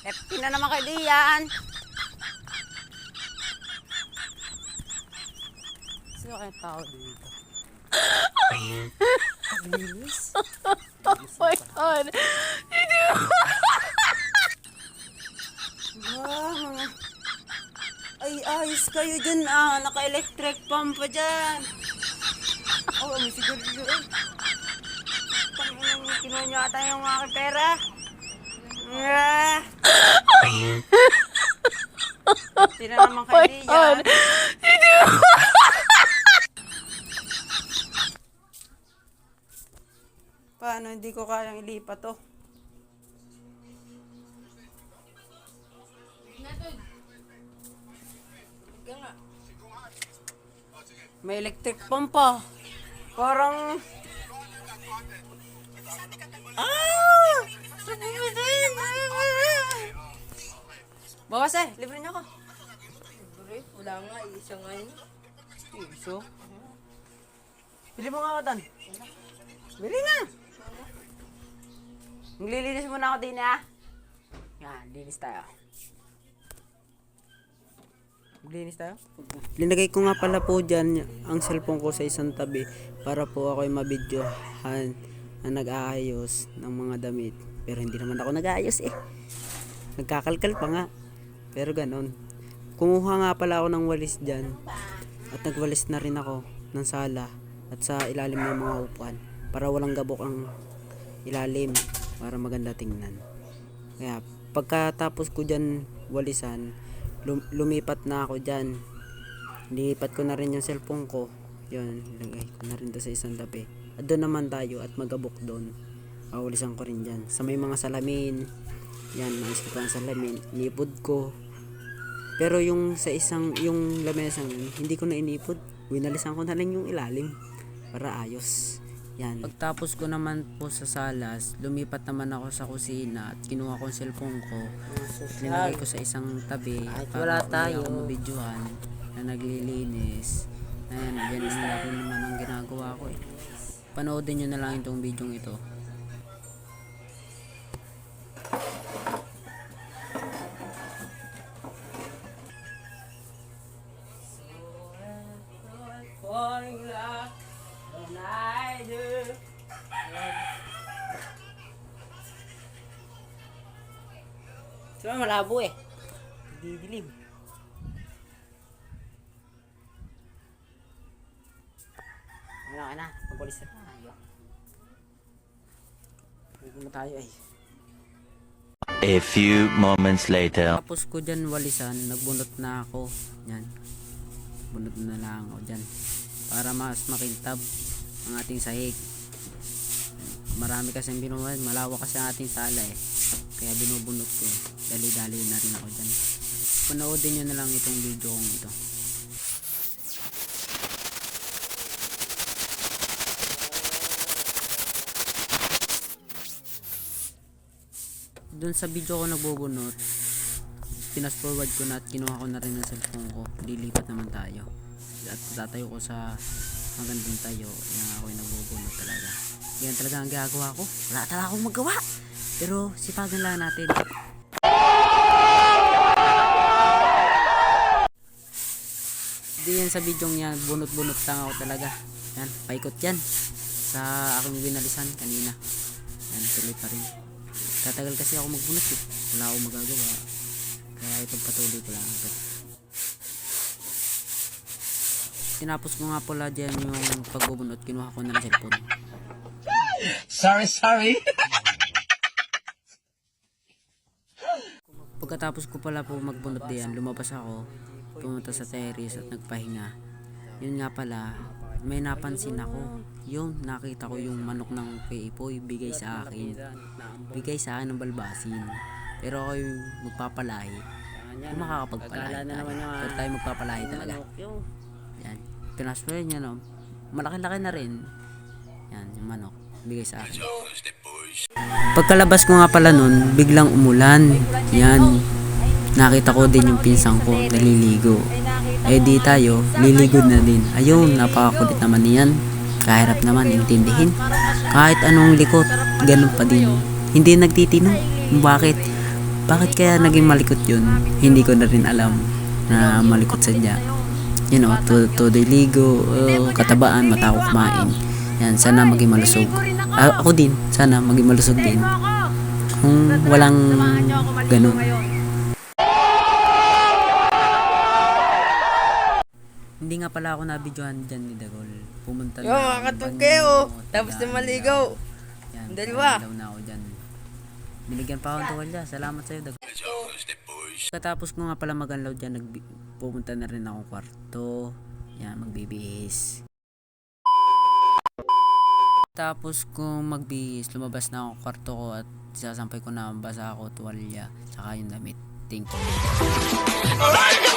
FP na naman kayo diyan. Sino kaya tao dito? Paglinis? Oh my God. Mga... Ay, ayos kayo dyan naka-electric pump pa dyan. Oh, may siguro eh. Kinuha nyo ata yung aking pera. Tira naman kayo diyan. Paano hindi ko kayang ilipat to? May electric pump pa. Parang... Bawas libre niyo ako. Libre? Wala nga, isa nga yun. Iso? Bili mo nga ako doon. Bili na. Maglilinis muna ako din Yan, linis tayo. Maglinis tayo? Linagay ko nga pala po dyan ang cellphone ko sa isang tabi para po ako'y mabidyohan na nag-aayos ng mga damit. Pero hindi naman ako nag-aayos Nagkakalkal pa nga. Pero ganon. Kumuha nga pala ako ng walis dyan at nagwalis na rin ako ng sala at sa ilalim ng mga upuan para walang gabok ang ilalim para maganda tingnan. Kaya pagkatapos ko dyan walisan, lumipat na ako dyan. Lipat ko na rin yung cellphone ko. Yun, lagay ko na rin to sa isang tabi. At doon naman tayo at magabok doon. Walisan ko rin dyan. Sa may mga salamin. Yan, maayos ko pa ang salamin. Inipod ko. Pero yung sa yung lamesang hindi ko na inipod. Winalisan ko na lang yung ilalim para ayos. Yan. Pagtapos ko naman po sa salas, lumipat naman ako sa kusina at kinuha ko ang cellphone ko. Linagay ko sa isang tabi para wala ako mabidyohan na naglilinis. Ayan, yan na rin naman ang ginagawa ko Panoodin nyo na lang itong video ito. Diba malabo didilim. Wala ka na, pagpulis na tayo. Pagpulis na tayo A few moments later. Tapos ko dyan walisan, nagbunot na ako. Yan. Bunot na lang ako dyan. Para mas makintab ang ating sahig. Marami kasing binubuhat, malawak kasi ang ating sala Kaya binubunot ko Dali-dali na rin ako dyan. Panoodin nyo na lang itong video kong ito. Doon sa video ko nagbubunot, pinas forward ko na at kinuha ko na rin ang cellphone ko. Dilipat naman tayo. At tatayo ko sa magandang tayo na ako'y nagbubunot talaga. Yan talaga ang ginagawa ko. Wala talaga akong magawa. Pero sipagan lang natin. Di yan sa video niya, bunot-bunot lang ako talaga. Yan, paikot yan. Sa aking winalisan kanina. Yan, tuloy pa rin. Tatagal kasi ako magbunot Wala akong magagawa. Kaya ipagpatuloy ko lang ito. Tinapos ko nga pala dyan yung pagbubunot. Kinuha ko na ng cellphone. Sorry. Pagkatapos ko pala po magbunot diyan, lumabas ako. Pumunta sa terrace at nagpahinga. Yun nga pala, may napansin ako. Yung nakita ko yung manok ng Peipoy bigay sa akin. Bigay sa akin ng balbasin. Pero ako'y magpapalahi. Kung makakapagpalahi tayo. Pero tayo magpapalahi talaga. Yan. Pinaswell niya malaki-laki na rin. Yan, yung manok. Bigay sa akin. Pagkalabas ko nga pala nun, biglang umulan. Yan. Nakita ko din yung pinsang ko naliligo. Di tayo, liligod na din. Ayun, napakakulit naman niyan. Kahirap naman intindihin. Kahit anong likot, ganun pa din. Hindi nagtitinong. Bakit? Bakit kaya naging malikot yun? Hindi ko na rin alam na malikot sadya. You know, todo ligo, katabaan, mata ko kumain. Yan, sana maging malusog. Ako din, sana maging malusog din. Kung walang ganun. Hindi nga pala ako nabidyohan dyan ni Dagol. Pumunta Yo, na makakatog banyo, kayo. Tapos na tagaan maligaw. daw. Yan, Dalawa. daw na ako dyan. Binigyan pa ako ng tuwalya. Salamat sa'yo, Dagol. Katapos ko nga pala mag-unload dyan, pupunta na rin akong kwarto. Yan, magbibihis. Tapos kung magbihis, lumabas na ako kwarto ko at sasampay ko na ang basa ako, tuwalya, saka yung damit. Thank you.